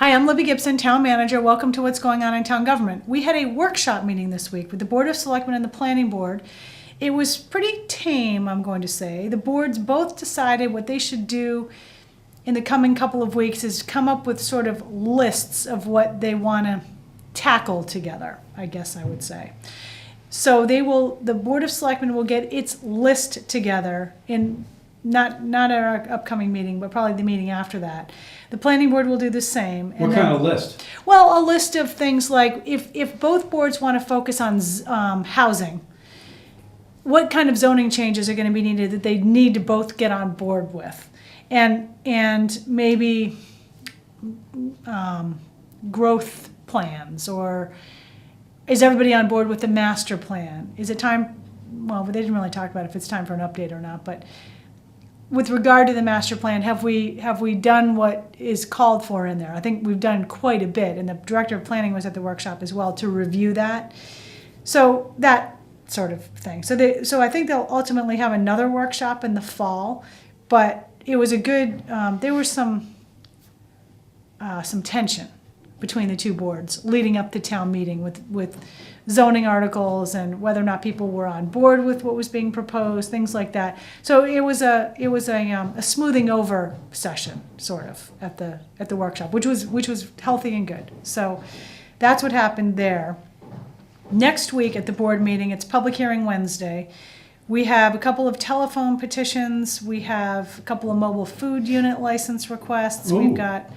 Hi, I'm Libby Gibson, Town Manager. Welcome to What's Going On in Town Government. We had a workshop meeting this week with the Board of Selectmen and the Planning Board. It was pretty tame, I'm going to say. The boards both decided what they should do in the coming couple of weeks is come up with sort of lists of what they want to tackle together, I guess I would say. So the Board of Selectmen will get its list together in not our upcoming meeting, but probably the meeting after that. The planning board will do the same. What kind of list? Well, a list of things like if both boards want to focus on housing, what kind of zoning changes are going to be needed that they need to both get on board with, and maybe growth plans, or is everybody on board with the master plan? Is it time? Well, they didn't really talk about if it's time for an update or not, but with regard to the master plan, have we done what is called for in there? I think we've done quite a bit, and the director of planning was at the workshop as well to review that. So that sort of thing. So I think they'll ultimately have another workshop in the fall, but it was a good. There was some tension between the two boards leading up to town meeting with zoning articles and whether or not people were on board with what was being proposed, things like that. So it was a smoothing over session sort of at the workshop, which was healthy and good. So that's what happened there. Next week at the board meeting, it's public hearing Wednesday. We have a couple of telephone petitions. We have a couple of mobile food unit license requests. Ooh. We've got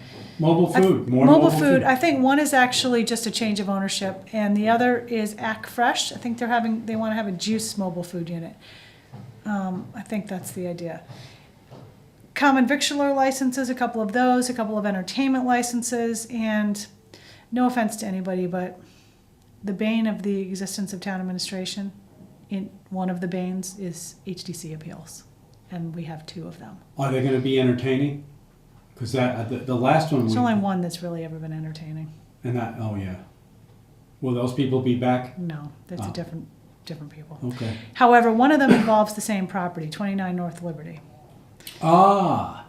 Mobile food. More mobile food. I think one is actually just a change of ownership, and the other is Act Fresh. I think they want to have a juice mobile food unit. I think that's the idea. Common victualler licenses, a couple of those, a couple of entertainment licenses, and no offense to anybody, but the bane of the existence of town administration, one of the banes is HDC appeals, and we have 2 of them. Are they going to be entertaining? Because the last one. There's only one that's really ever been entertaining. Oh yeah. Will those people be back? No, that's a different people. Okay. However, one of them involves the same property, 29 North Liberty. Ah.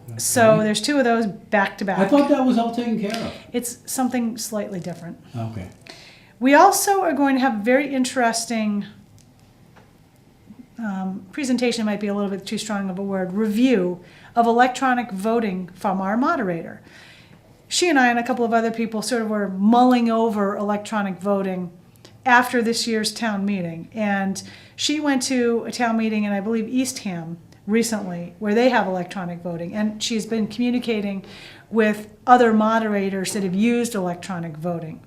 Okay. So there's 2 of those back to back. I thought that was all taken care of. It's something slightly different. Okay. We also are going to have a very interesting presentation, might be a little bit too strong of a word, review of electronic voting from our moderator. She and I and a couple of other people sort of were mulling over electronic voting after this year's town meeting. And she went to a town meeting in, I believe, Eastham recently, where they have electronic voting. And she's been communicating with other moderators that have used electronic voting.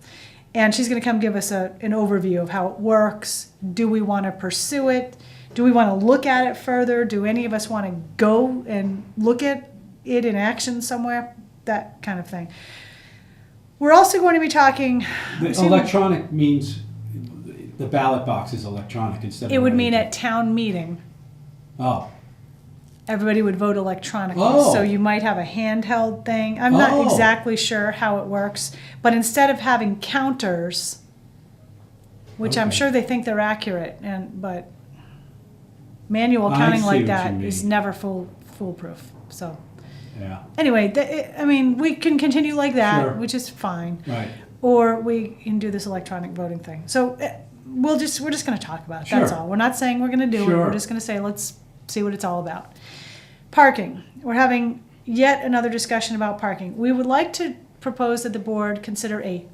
And she's going to come give us an overview of how it works. Do we want to pursue it? Do we want to look at it further? Do any of us want to go and look at it in action somewhere? That kind of thing. We're also going to be talking... Electronic means the ballot box is electronic instead of... It would mean at town meeting. Oh. Everybody would vote electronically. Oh. So you might have a handheld thing. I'm not exactly sure how it works. But instead of having counters, which I'm sure they think they're accurate, but... manual counting like that is never foolproof. So, yeah. Anyway, we can continue like that, Sure. which is fine. Right. Or we can do this electronic voting thing. So we're just going to talk about it. Sure. That's all. We're not saying we're going to do it. Sure. We're just going to say let's see what it's all about. Parking. We're having yet another discussion about parking. We would like to propose that the board consider a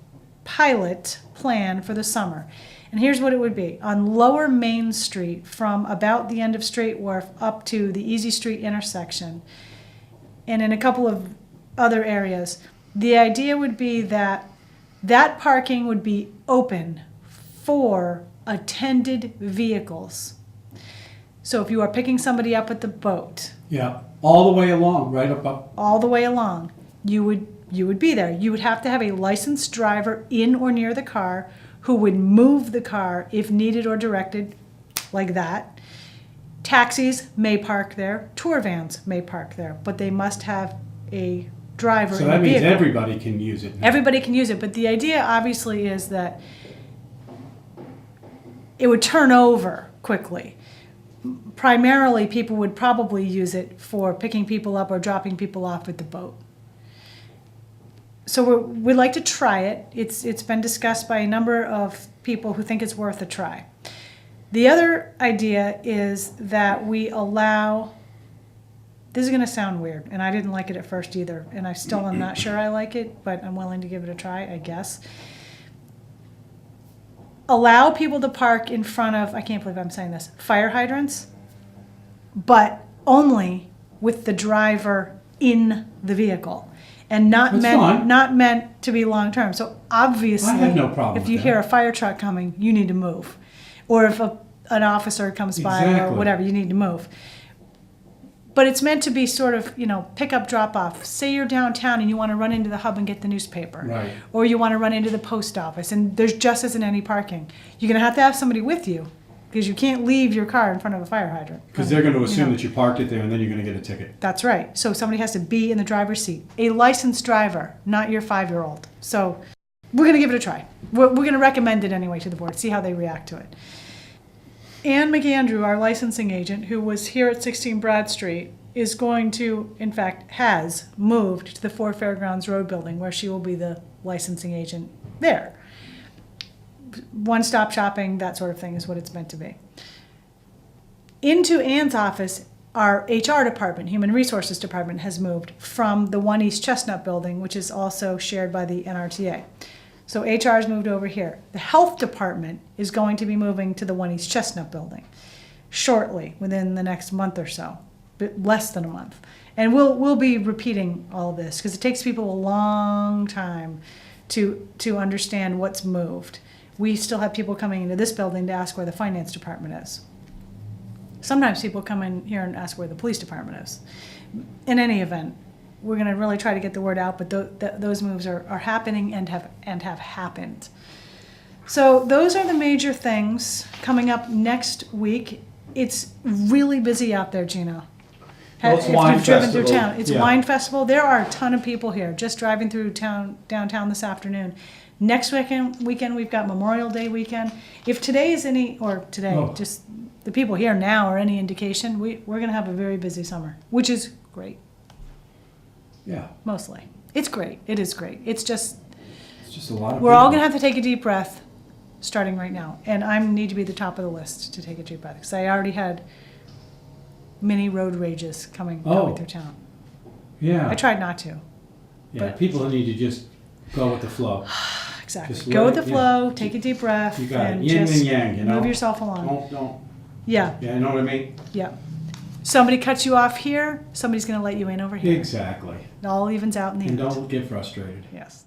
pilot plan for the summer. And here's what it would be. On Lower Main Street, from about the end of Straight Wharf up to the Easy Street intersection, and in a couple of other areas, the idea would be that parking would be open for attended vehicles. So if you are picking somebody up at the boat. Yeah, all the way along, right up. All the way along, you would be there. You would have to have a licensed driver in or near the car who would move the car if needed or directed, like that. Taxis may park there. Tour vans may park there, but they must have a driver in the vehicle. So that means everybody can use it now. Everybody can use it, but the idea obviously is that it would turn over quickly. Primarily, people would probably use it for picking people up or dropping people off at the boat. So we'd like to try it. It's been discussed by a number of people who think it's worth a try. The other idea is that we allow, this is going to sound weird, and I didn't like it at first either, and I still am not sure I like it, but I'm willing to give it a try, I guess. Allow people to park in front of, I can't believe I'm saying this, fire hydrants, but only with the driver in the vehicle, and not That's meant fine. not meant to be long term. So obviously, I have no problem if you with hear that. a fire truck coming, you need to move, or if an officer comes by or Exactly. whatever, you need to move. But it's meant to be sort of, pick up, drop off. Say you're downtown and you want to run into the hub and get the newspaper. Right. Or you want to run into the post office and there's just isn't any parking. You're going to have somebody with you because you can't leave your car in front of a fire hydrant. Because they're going to assume that you parked it there and then you're going to get a ticket. That's right. So somebody has to be in the driver's seat. A licensed driver, not your 5-year-old. So we're going to give it a try. We're going to recommend it anyway to the board, see how they react to it. Ann McAndrew, our licensing agent, who was here at 16 Broad Street, is going to, in fact, has moved to the Ford Fairgrounds Road building where she will be the licensing agent there. One-stop shopping, that sort of thing is what it's meant to be. Into Ann's office, our HR department, Human Resources Department, has moved from the 1 East Chestnut building, which is also shared by the NRTA. So HR has moved over here. The health department is going to be moving to the 1 East Chestnut building shortly, within the next month or so, but less than a month. And we'll be repeating all of this because it takes people a long time to understand what's moved. We still have people coming into this building to ask where the finance department is. Sometimes people come in here and ask where the police department is. In any event, we're going to really try to get the word out, but those moves are happening and have happened. So those are the major things coming up next week. It's really busy out there, Gino. Well, it's If wine you've driven through festival. town, it's Yeah. wine festival. There are a ton of people here. Just driving through downtown this afternoon. Next weekend we've got Memorial Day weekend. If today is just the people here now are any indication, we're going to have a very busy summer, which is great. Yeah. Mostly. It's great. It is great. It's just, It's just a lot of we're all people. going to have to take a deep breath starting right now. And I need to be the top of the list to take a deep breath because I already had mini road rages coming through town. Yeah. I tried not to. Yeah. but- People need to just go with the flow. Exactly. Just Go let with the it- flow, take a deep breath, You got it. and Yin just and yang, you know. move yourself along. Don't. Yeah, Yeah, you know what I mean? yeah. Somebody cuts you off here, somebody's going to let you in over here. Exactly. It all evens out in the And end. don't get frustrated. Yes.